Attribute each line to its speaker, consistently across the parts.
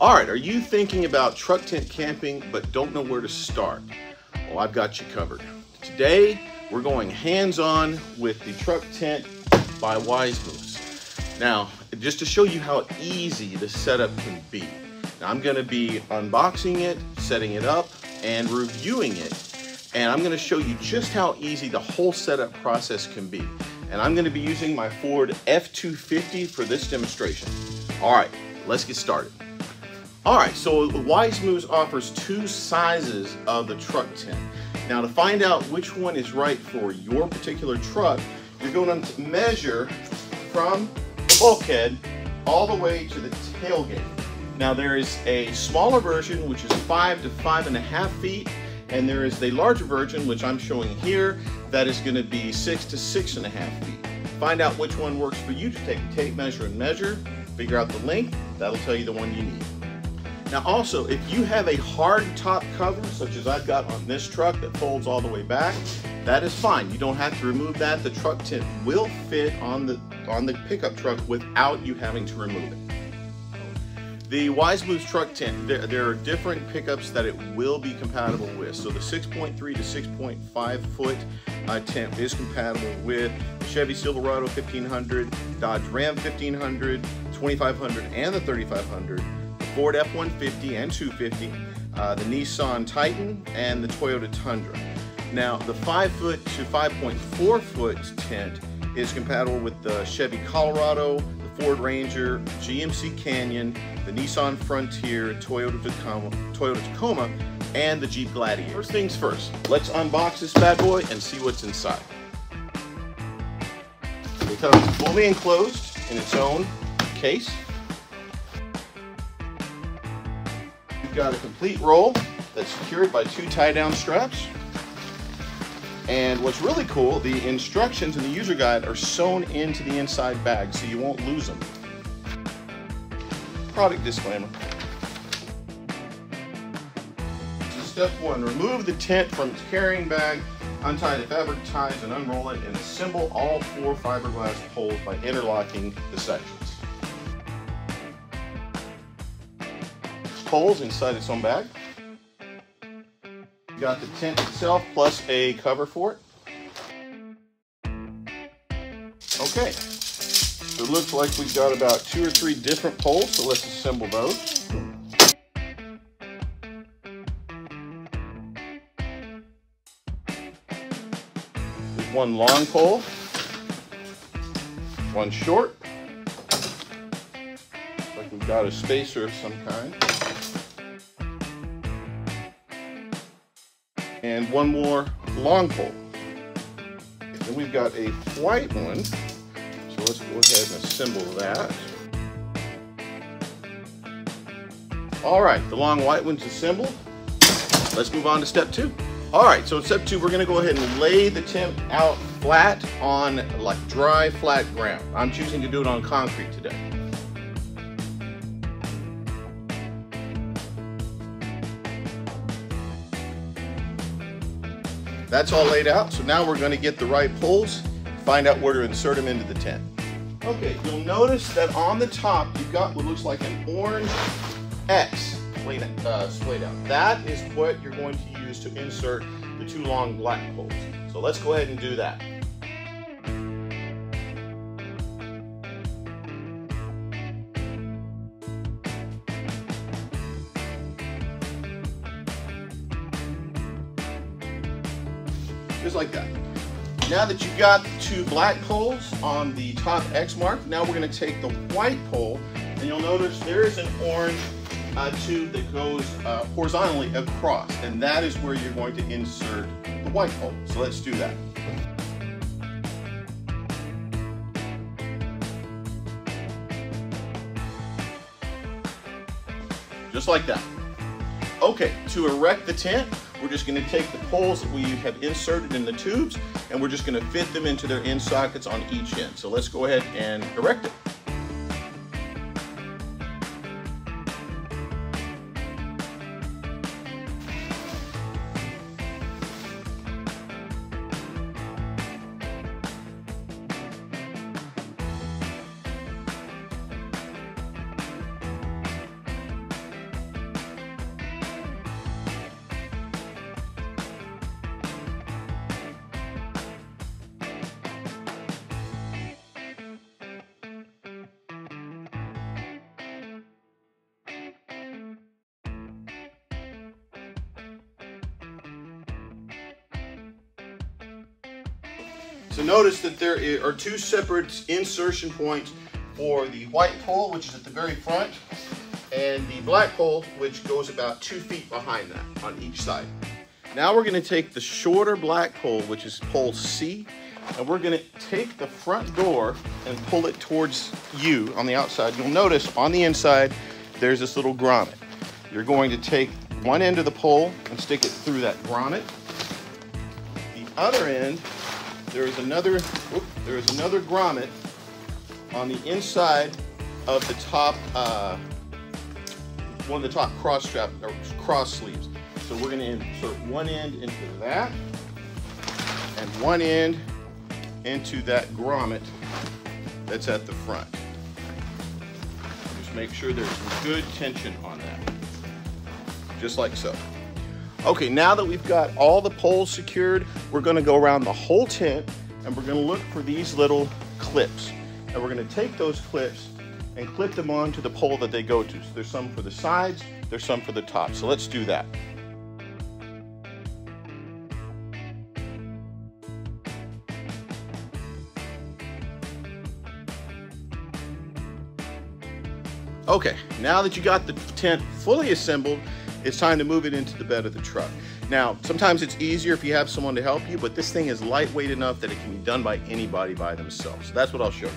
Speaker 1: All right, are you thinking about truck tent camping but don't know where to start? Well, I've got you covered. Today, we're going hands-on with the truck tent by Wise Moves. Now, just to show you how easy the setup can be. Now, I'm gonna be unboxing it, setting it up, and reviewing it. And I'm gonna show you just how easy the whole setup process can be. And I'm gonna be using my Ford F-250 for this demonstration. All right, let's get started. All right, so Wise Moves offers two sizes of the truck tent. Now, to find out which one is right for your particular truck, you're going to measure from the bulkhead all the way to the tailgate. Now, there is a smaller version, which is 5 to 5.5 feet, and there is the larger version, which I'm showing here, that is going to be 6 to 6.5 feet. Find out which one works for you. Just take a tape measure and measure, figure out the length. That'll tell you the one you need. Now also, if you have a hard top cover, such as I've got on this truck that folds all the way back, that is fine. You don't have to remove that. The truck tent will fit on the pickup truck without you having to remove it. The Wise Moves truck tent, there are different pickups that it will be compatible with. So the 6.3 to 6.5 foot tent is compatible with Chevy Silverado 1500, Dodge Ram 1500, 2500, and the 3500. Ford F-150 and 250, the Nissan Titan, and the Toyota Tundra. Now, the 5 foot to 5.4 foot tent is compatible with the Chevy Colorado, the Ford Ranger, GMC Canyon, the Nissan Frontier, Toyota Tacoma, and the Jeep Gladiator. First things first, let's unbox this bad boy and see what's inside. It comes fully enclosed in its own case. You've got a complete roll that's secured by 2 tie-down straps. And what's really cool, the instructions in the user guide are sewn into the inside bag, so you won't lose them. Product disclaimer. So step 1, remove the tent from its carrying bag, untie the fabric ties and unroll it, and assemble all 4 fiberglass poles by interlocking the sections. Poles inside its own bag. You got the tent itself plus a cover for it. Okay, so it looks like we've got about 2 or 3 different poles, so let's assemble those. There's one long pole, one short. Looks like we've got a spacer of some kind. And one more long pole. Then we've got a white one, so let's go ahead and assemble that. All right, the long white one's assembled. Let's move on to step 2. All right, so in step 2, we're gonna go ahead and lay the tent out flat on like dry, flat ground. I'm choosing to do it on concrete today. That's all laid out, so now we're going to get the right poles, find out where to insert them into the tent. Okay, you'll notice that on the top you've got what looks like an orange X splayed out. That is what you're going to use to insert the 2 long black poles. So let's go ahead and do that. Just like that. Now that you've got the 2 black poles on the top X mark, now we're going to take the white pole, and you'll notice there is an orange tube that goes horizontally across, and that is where you're going to insert the white pole. So let's do that. Just like that. Okay, to erect the tent, we're just going to take the poles that we have inserted in the tubes, and we're just going to fit them into their end sockets on each end. So let's go ahead and erect it. So notice that there are two separate insertion points for the white pole, which is at the very front, and the black pole, which goes about 2 feet behind that on each side. Now we're going to take the shorter black pole, which is pole C, and we're going to take the front door and pull it towards you on the outside. You'll notice on the inside there's this little grommet. You're going to take one end of the pole and stick it through that grommet. The other end, there is another grommet on the inside of the top, one of the top cross strap or cross sleeves. So we're going to insert one end into that and one end into that grommet that's at the front. Just make sure there's some good tension on that, just like so. Okay, now that we've got all the poles secured, we're going to go around the whole tent and we're going to look for these little clips. And we're going to take those clips and clip them onto the pole that they go to. So there's some for the sides, there's some for the top. So let's do that. Okay, now that you got the tent fully assembled, it's time to move it into the bed of the truck. Now, sometimes it's easier if you have someone to help you, but this thing is lightweight enough that it can be done by anybody by themselves. So that's what I'll show you.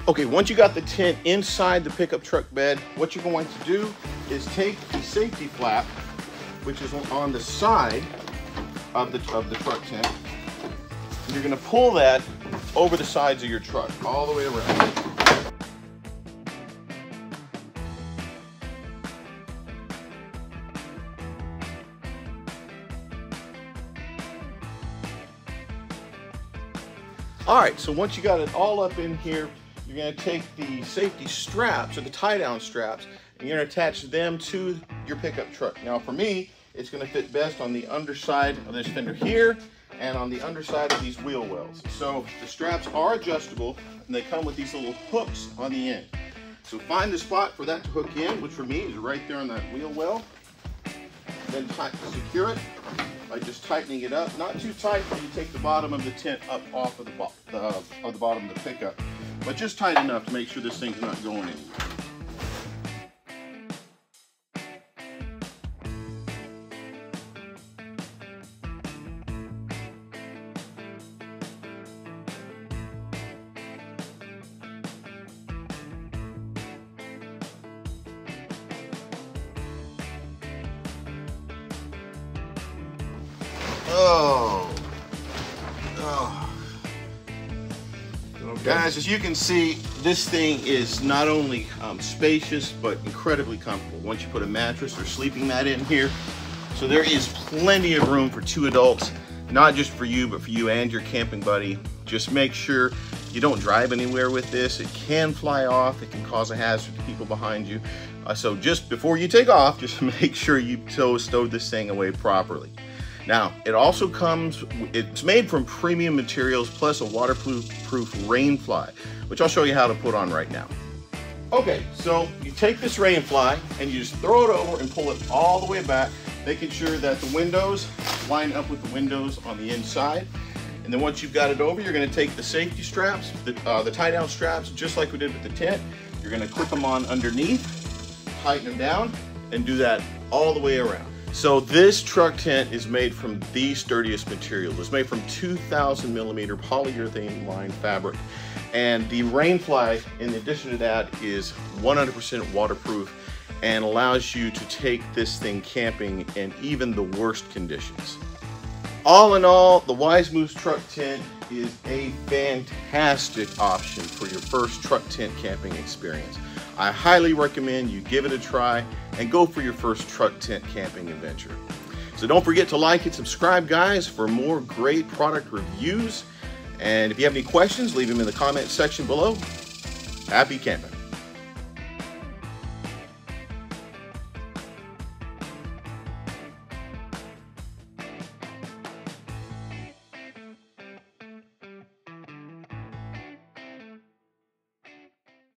Speaker 1: Okay, once you got the tent inside the pickup truck bed, what you're going to do is take the safety flap, which is on the side of the truck tent, and you're going to pull that over the sides of your truck, all the way around. All right, so once you got it all up in here, you're going to take the safety straps or the tie-down straps and you're going to attach them to your pickup truck. Now for me, it's going to fit best on the underside of this fender here and on the underside of these wheel wells. So the straps are adjustable and they come with these little hooks on the end. So find the spot for that to hook in, which for me is right there on that wheel well. Then secure it by just tightening it up. Not too tight when you take the bottom of the tent up off of the bottom of the pickup, but just tight enough to make sure this thing's not going anywhere. Guys, as you can see, this thing is not only spacious, but incredibly comfortable once you put a mattress or sleeping mat in here. So there is plenty of room for 2 adults, not just for you, but for you and your camping buddy. Just make sure you don't drive anywhere with this. It can fly off. It can cause a hazard to people behind you. So just before you take off, just make sure you stow this thing away properly. Now, it also it's made from premium materials plus a waterproof rainfly, which I'll show you how to put on right now. Okay, so you take this rainfly and you just throw it over and pull it all the way back, making sure that the windows line up with the windows on the inside. And then once you've got it over, you're going to take the safety straps, the tie-down straps, just like we did with the tent. You're going to clip them on underneath, tighten them down, and do that all the way around. So this truck tent is made from the sturdiest material. It's made from 2,000 millimeter polyurethane lined fabric. And the rainfly, in addition to that, is 100% waterproof and allows you to take this thing camping in even the worst conditions. All in all, the Wise Moose truck tent is a fantastic option for your first truck tent camping experience. I highly recommend you give it a try and go for your first truck tent camping adventure. So don't forget to like and subscribe, guys, for more great product reviews. And if you have any questions, leave them in the comment section below. Happy camping.